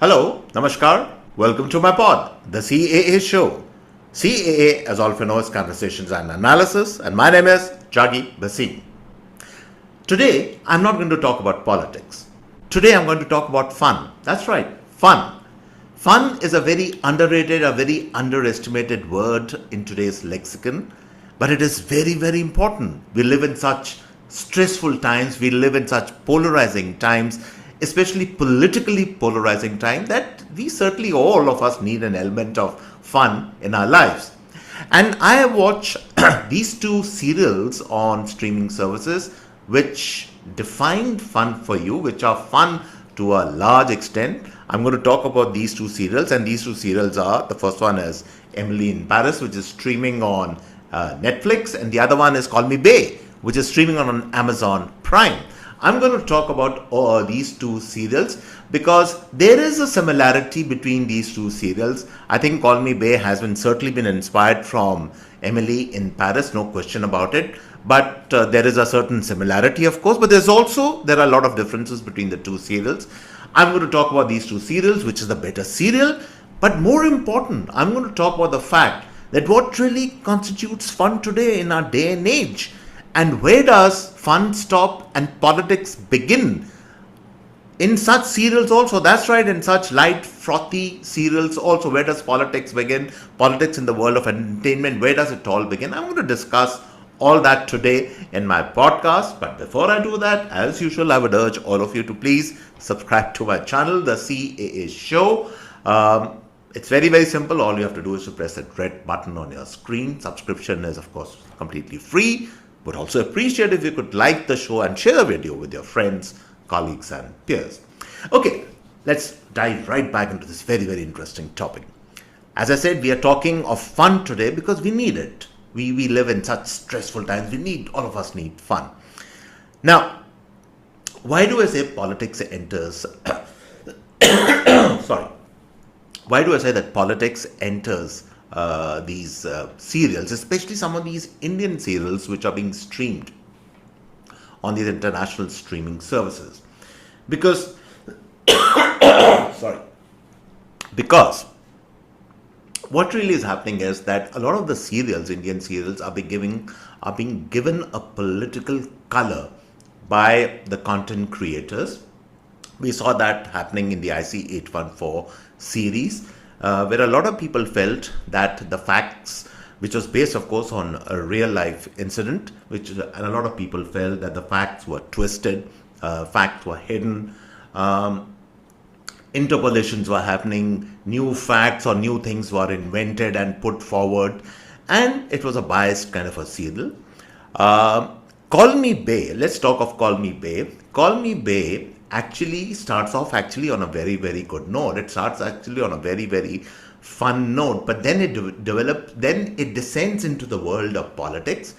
Hello, Namaskar, welcome to my pod, the CAA Show. CAA, as all of you know, is Conversations and Analysis, and my name is Juggi Bhasin. Today, I'm not going to talk about politics. Today, I'm going to talk about fun. That's right, fun. Fun is a very underrated, a very underestimated word in today's lexicon, but it is very, very important. We live in such stressful times, we live in such polarizing times, especially politically polarizing time, that we certainly, all of us, need an element of fun in our lives. And I watch these two serials on streaming services which define fun for you, which are fun to a large extent. I'm going to talk about these two serials, and these two serials are, the first one is Emily in Paris, which is streaming on Netflix, and the other one is Call Me Bae, which is streaming on Amazon Prime. I'm going to talk about these two serials because there is a similarity between these two serials. I think Call Me Bae has certainly been inspired from Emily in Paris, no question about it. But there is a certain similarity, of course, but there are a lot of differences between the two serials. I'm going to talk about these two serials, which is the better serial. But more important, I'm going to talk about the fact that what really constitutes fun today in our day and age. And where does fun stop and politics begin? In such serials also, that's right, in such light, frothy serials also, where does politics begin? Politics in the world of entertainment, where does it all begin? I'm going to discuss all that today in my podcast. But before I do that, as usual, I would urge all of you to please subscribe to my channel, the CAA Show. It's very, very simple. All you have to do is to press that red button on your screen. Subscription is, of course, completely free. Would also appreciate if you could like the show and share the video with your friends, colleagues, and peers. Okay, let's dive right back into this very, very interesting topic. As I said, we are talking of fun today because we need it. We live in such stressful times. All of us need fun. Now, why do I say politics enters? Sorry. Why do I say that politics enters these serials, especially some of these Indian serials which are being streamed on these international streaming services? Because what really is happening is that a lot of the serials, Indian serials, are being given a political color by the content creators. We saw that happening in the IC 814 series, where a lot of people felt that the facts, which was based, of course, on a real life incident, and a lot of people felt that the facts were twisted, facts were hidden, interpolations were happening, new facts or new things were invented and put forward, and it was a biased kind of a serial. Call Me Bae, let's talk of Call Me Bae. Call Me Bae actually starts off on a very, very good note. It starts actually on a very, very fun note, but then it descends into the world of politics.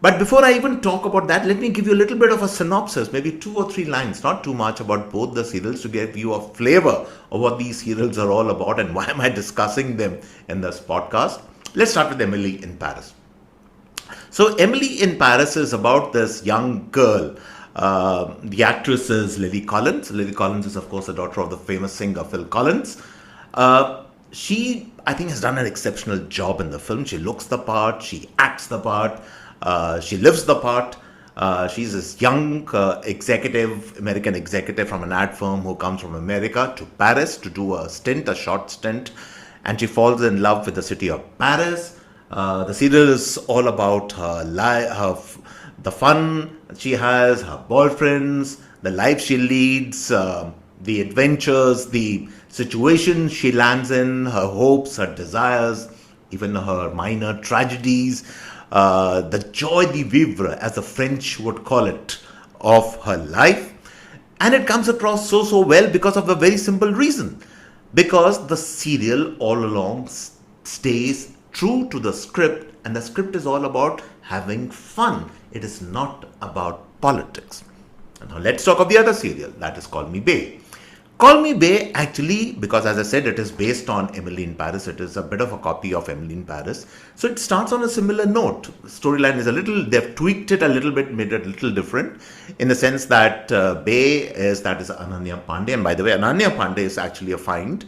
But before I even talk about that, let me give you a little bit of a synopsis, maybe 2 or 3 lines, not too much, about both the serials to give you a flavor of what these serials are all about and why am I discussing them in this podcast. Let's start with Emily in Paris. So Emily in Paris is about this young girl. The actress is Lily Collins. Lily Collins is, of course, the daughter of the famous singer Phil Collins. She, I think, has done an exceptional job in the film. She looks the part, she acts the part, she lives the part. She's this young American executive from an ad firm who comes from America to Paris to do a short stint, and she falls in love with the city of Paris. The serial is all about the fun she has, her boyfriends, the life she leads, the adventures, the situations she lands in, her hopes, her desires, even her minor tragedies, the joie de vivre, as the French would call it, of her life. And it comes across so well because of a very simple reason. Because the serial all along stays true to the script, and the script is all about having fun. It is not about politics. And now let's talk of the other serial, that is Call Me Bae. Call Me Bay actually, because as I said, it is based on Emily in Paris. It is a bit of a copy of Emily in Paris. So it starts on a similar note. Storyline is they've tweaked it a little bit, made it a little different in the sense that that is Ananya Pandey. And by the way, Ananya Pandey is actually a find.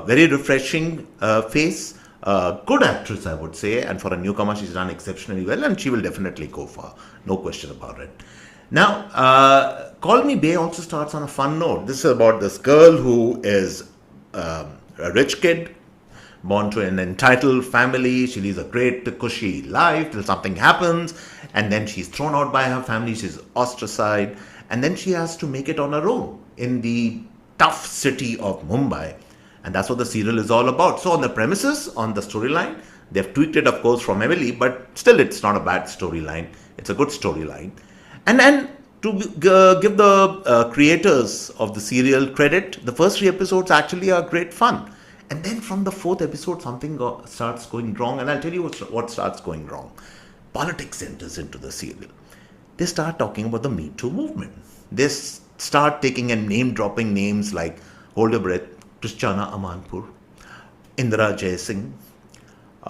Very refreshing face. Good actress, I would say. And for a newcomer, she's done exceptionally well. And she will definitely go far. No question about it. Now, Call Me Bay also starts on a fun note. This is about this girl who is a rich kid, born to an entitled family. She leads a great, cushy life till something happens, and then she's thrown out by her family. She's ostracized, and then she has to make it on her own in the tough city of Mumbai. And that's what the serial is all about. So, on the premises, on the storyline, they've tweaked it, of course, from Emily, but still, it's not a bad storyline. It's a good storyline. And to give the creators of the serial credit, the first 3 episodes actually are great fun. And then from the 4th episode, something starts going wrong. And I'll tell you what starts going wrong. Politics enters into the serial. They start talking about the Me Too movement. They start taking and name-dropping names like, hold your breath, Christiana Amanpour, Indira Jaising.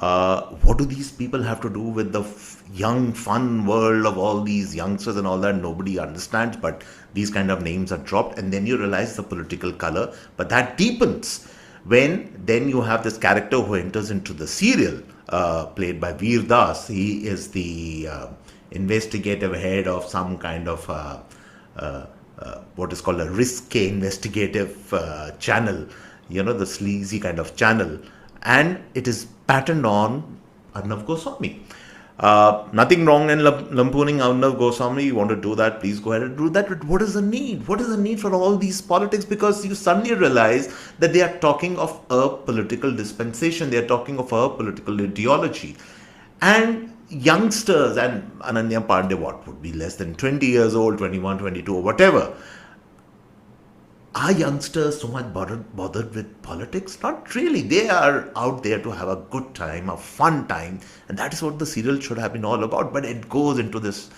What do these people have to do with the young, fun world of all these youngsters and all that? Nobody understands, but these kind of names are dropped, and then you realize the political color. But that deepens when then you have this character who enters into the serial, played by Veer Das. He is the investigative head of some kind of what is called a risque investigative channel, the sleazy kind of channel. And it is patterned on Arnav Goswami. Nothing wrong in lampooning Arnav Goswami. You want to do that, please go ahead and do that. But what is the need? What is the need for all these politics? Because you suddenly realize that they are talking of a political dispensation. They are talking of a political ideology. And youngsters, and Ananya Pandey, what would be less than 20 years old, 21, 22, or whatever. Are youngsters so much bothered with politics? Not really. They are out there to have a good time, a fun time. And that is what the serial should have been all about. But it goes into this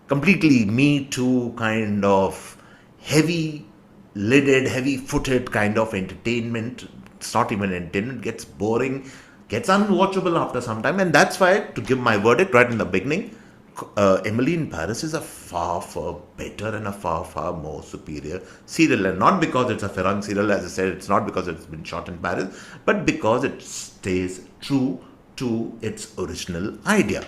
completely Me Too kind of heavy-lidded, heavy-footed kind of entertainment. It's not even entertainment. It gets boring, gets unwatchable after some time. And that's why, to give my verdict right in the beginning, Emily in Paris is a far, far better and a far, far more superior serial. And not because it's a Farang serial, as I said, it's not because it's been shot in Paris, but because it stays true to its original idea.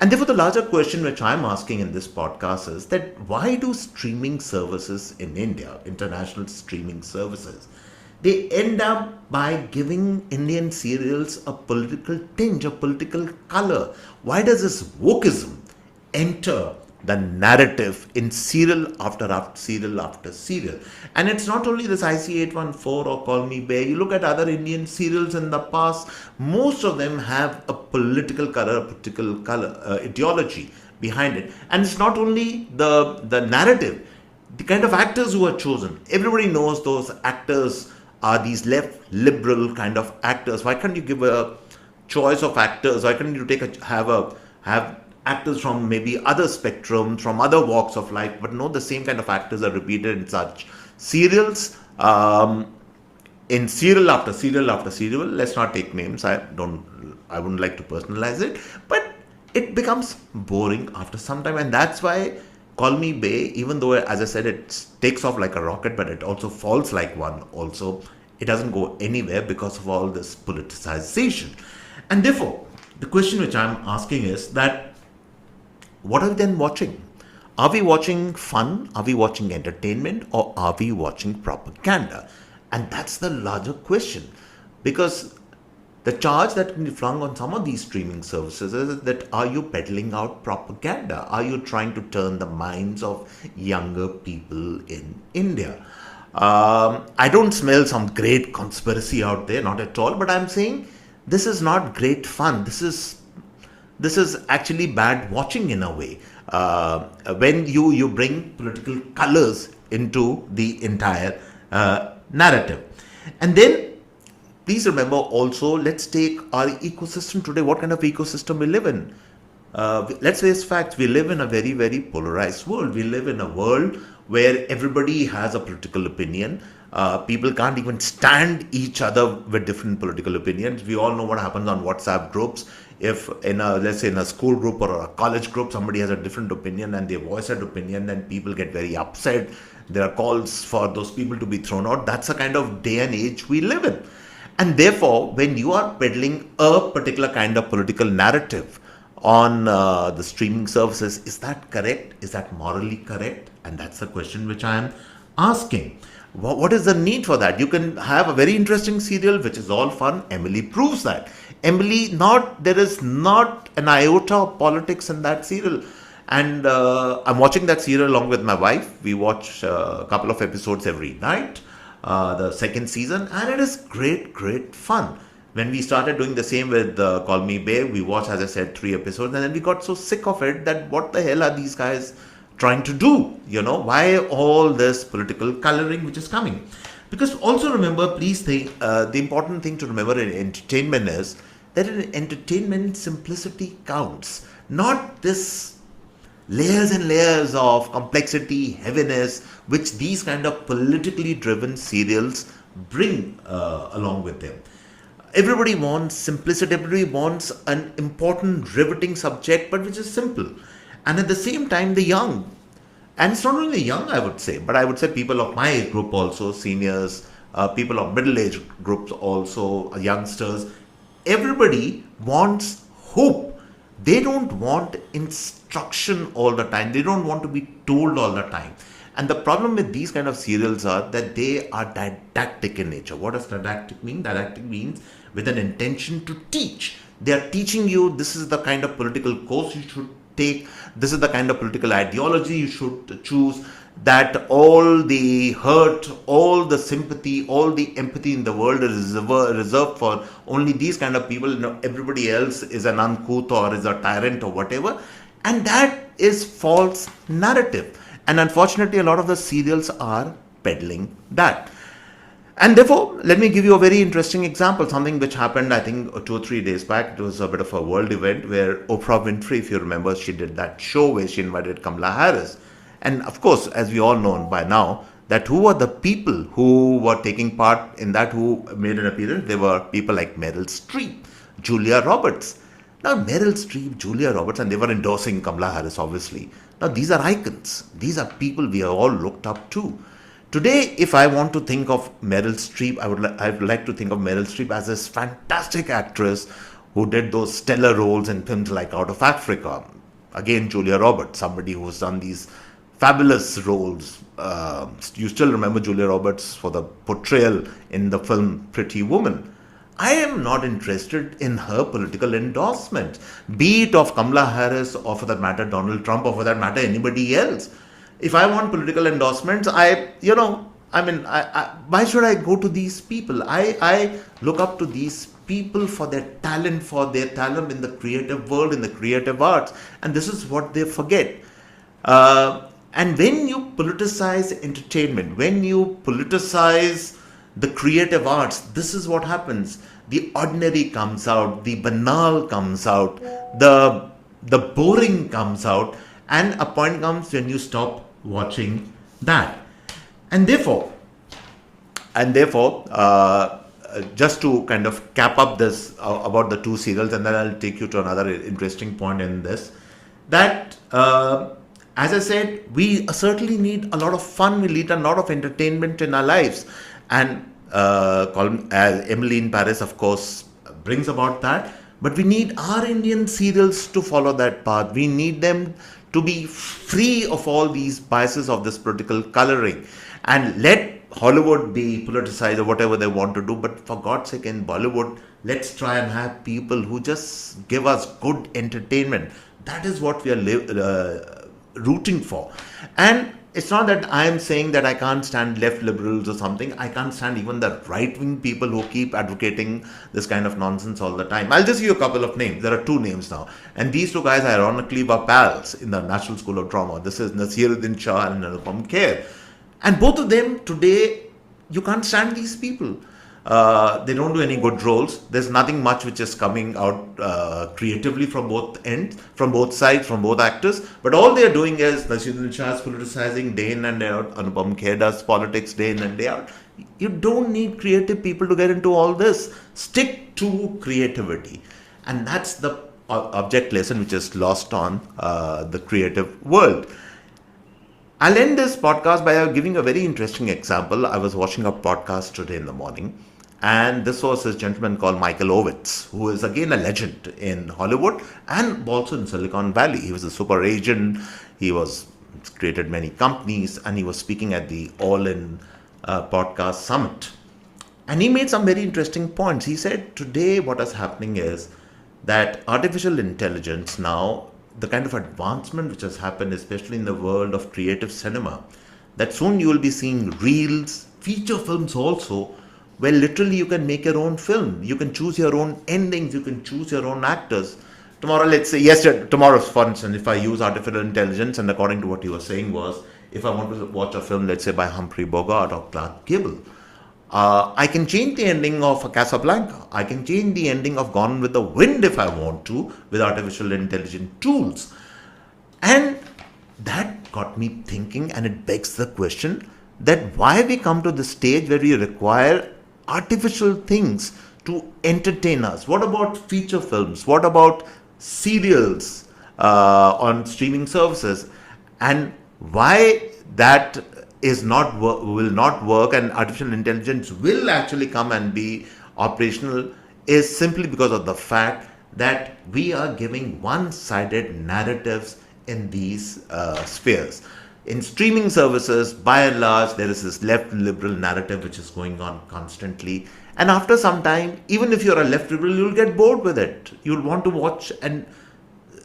And therefore, the larger question which I'm asking in this podcast is that why do streaming services in India, international streaming services, they end up by giving Indian serials a political tinge, a political color? Why does this wokeism enter the narrative in serial after serial after serial? And it's not only this IC814 or Call Me Bay. You look at other Indian serials in the past, most of them have a political color, ideology behind it. And it's not only the narrative, the kind of actors who are chosen. Everybody knows those actors are these left liberal kind of actors. Why can't you give a choice of actors? Why can't you have actors from maybe other spectrums, from other walks of life? But no, the same kind of actors are repeated in such serials, in serial after serial after serial. Let's not take names. I wouldn't like to personalize it, but it becomes boring after some time. And that's why Call Me Bay, even though, as I said, it takes off like a rocket, but it also falls like one also. It doesn't go anywhere because of all this politicization. And therefore, the question which I'm asking is that, what are we then watching? Are we watching fun? Are we watching entertainment? Or are we watching propaganda? And that's the larger question. Because the charge that can be flung on some of these streaming services is that, are you peddling out propaganda? Are you trying to turn the minds of younger people in India? I don't smell some great conspiracy out there, not at all. But I'm saying this is not great fun. This is actually bad watching in a way. When you bring political colors into the entire narrative. And then, please remember also, let's take our ecosystem today. What kind of ecosystem we live in? Let's face facts. We live in a very, very polarized world. We live in a world where everybody has a political opinion. People can't even stand each other with different political opinions. We all know what happens on WhatsApp groups. If in a, let's say in a school group or a college group, somebody has a different opinion and they voice that opinion, then people get very upset. There are calls for those people to be thrown out. That's the kind of day and age we live in. And therefore, when you are peddling a particular kind of political narrative on the streaming services, is that correct? Is that morally correct? And that's the question which I am asking. What is the need for that? You can have a very interesting serial which is all fun. Emily proves that. There is not an iota of politics in that serial. And I'm watching that serial along with my wife. We watch a couple of episodes every night, the second season, and it is great fun. When we started doing the same with Call Me Babe, we watched, as I said, 3 episodes, and then we got so sick of it that what the hell are these guys trying to do? Why all this political coloring which is coming? Because also remember, please think, the important thing to remember in entertainment is that in entertainment, simplicity counts. Not this layers and layers of complexity, heaviness, which these kind of politically driven serials bring along with them. Everybody wants simplicity, everybody wants an important, riveting subject, but which is simple. And at the same time, the young, and it's not only young, I would say, but I would say people of my age group also, seniors, people of middle age groups also, youngsters, everybody wants hope. They don't want instruction all the time. They don't want to be told all the time. And the problem with these kind of serials are that they are didactic in nature. What does didactic mean? Didactic means with an intention to teach. They are teaching you this is the kind of political course you should take. This is the kind of political ideology you should choose. That all the hurt, all the sympathy, all the empathy in the world is reserved for only these kind of people. Everybody else is an uncouth or is a tyrant or whatever. And that is false narrative. And unfortunately, a lot of the serials are peddling that. And therefore, let me give you a very interesting example, something which happened, I think, 2 or 3 days back. It was a bit of a world event where Oprah Winfrey, if you remember, she did that show where she invited Kamala Harris. And of course, as we all know by now, that who were the people who were taking part in that, who made an appearance? They were people like Meryl Streep, Julia Roberts. Now, Meryl Streep, Julia Roberts, and they were endorsing Kamala Harris, obviously. Now, these are icons. These are people we have all looked up to. Today, if I want to think of Meryl Streep, I would like to think of Meryl Streep as this fantastic actress who did those stellar roles in films like Out of Africa. Again, Julia Roberts, somebody who's done these fabulous roles. You still remember Julia Roberts for the portrayal in the film Pretty Woman. I am not interested in her political endorsement, be it of Kamala Harris or for that matter Donald Trump or for that matter anybody else. If I want political endorsements, why should I go to these people? I look up to these people for their talent in the creative world, in the creative arts. And this is what they forget. And when you politicize entertainment, when you politicize the creative arts, this is what happens. The ordinary comes out, the banal comes out, the boring comes out, and a point comes when you stop watching that. And therefore, just to kind of cap up this about the 2 serials, and then I'll take you to another interesting point in this, that as I said, we certainly need a lot of fun, we need a lot of entertainment in our lives. And Emily in Paris, of course, brings about that. But we need our Indian serials to follow that path. We need them to be free of all these biases of this political coloring. And let Hollywood be politicized or whatever they want to do. But for God's sake, in Bollywood, let's try and have people who just give us good entertainment. That is what we are rooting for. And it's not that I am saying that I can't stand left liberals or something. I can't stand even the right-wing people who keep advocating this kind of nonsense all the time. I'll just give you a couple of names. There are 2 names now. And these 2 guys, ironically, were pals in the National School of Drama. This is Nasiruddin Shah and Anupam Kher. And both of them today, you can't stand these people. They don't do any good roles. There's nothing much which is coming out creatively from both ends, from both sides, from both actors. But all they're doing is Nasruddin Shah is politicizing day in and day out. Anupam Kher does politics day in and day out. You don't need creative people to get into all this. Stick to creativity. And that's the object lesson which is lost on the creative world. I'll end this podcast by giving a very interesting example. I was watching a podcast today in the morning, and this was this gentleman called Michael Ovitz, who is again a legend in Hollywood and also in Silicon Valley. He was a super agent. He was created many companies, and he was speaking at the All-In podcast summit. And he made some very interesting points. He said today what is happening is that artificial intelligence now, the kind of advancement which has happened, especially in the world of creative cinema, that soon you will be seeing reels, feature films also, where literally you can make your own film. You can choose your own endings, you can choose your own actors. Tomorrow, let's say, tomorrow, for instance, if I use artificial intelligence, and according to what he was saying was, if I want to watch a film, let's say by Humphrey Bogart or Clark Gable, I can change the ending of Casablanca. I can change the ending of Gone with the Wind if I want to with artificial intelligence tools. And that got me thinking, and it begs the question that why we come to the stage where we require artificial things to entertain us. What about feature films? What about serials on streaming services? And why that is will not work and artificial intelligence will actually come and be operational is simply because of the fact that we are giving one-sided narratives in these spheres. In streaming services, by and large, there is this left liberal narrative which is going on constantly. And after some time, even if you're a left liberal, you'll get bored with it. You'll want to watch and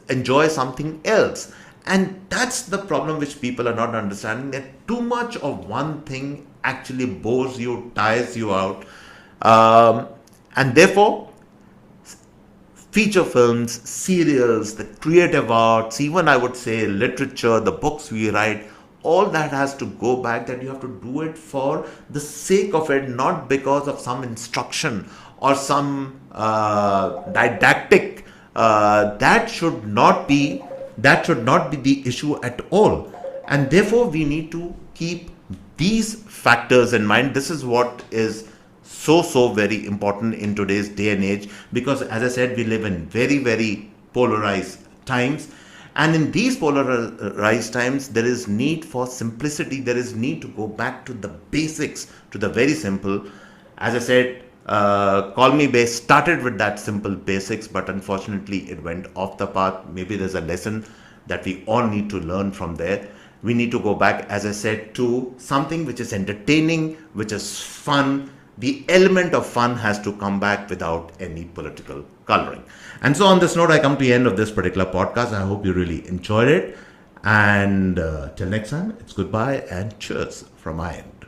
enjoy something else. And that's the problem which people are not understanding, that too much of one thing actually bores you, tires you out. And therefore, feature films, serials, the creative arts, even I would say literature, the books we write, all that has to go back, that you have to do it for the sake of it, not because of some instruction or some didactic. That should not be the issue at all. And therefore, we need to keep these factors in mind. This is what is so very important in today's day and age, because as I said, we live in very polarized times. And in these polarized times, there is need for simplicity. There is need to go back to the basics, to the very simple. As I said, Call Me Bay started with that simple basics, but unfortunately it went off the path. Maybe there's a lesson that we all need to learn from there. We need to go back, as I said, to something which is entertaining, which is fun. The element of fun has to come back without any political coloring. And so on this note, I come to the end of this particular podcast. I hope you really enjoyed it. And till next time, it's goodbye and cheers from my end.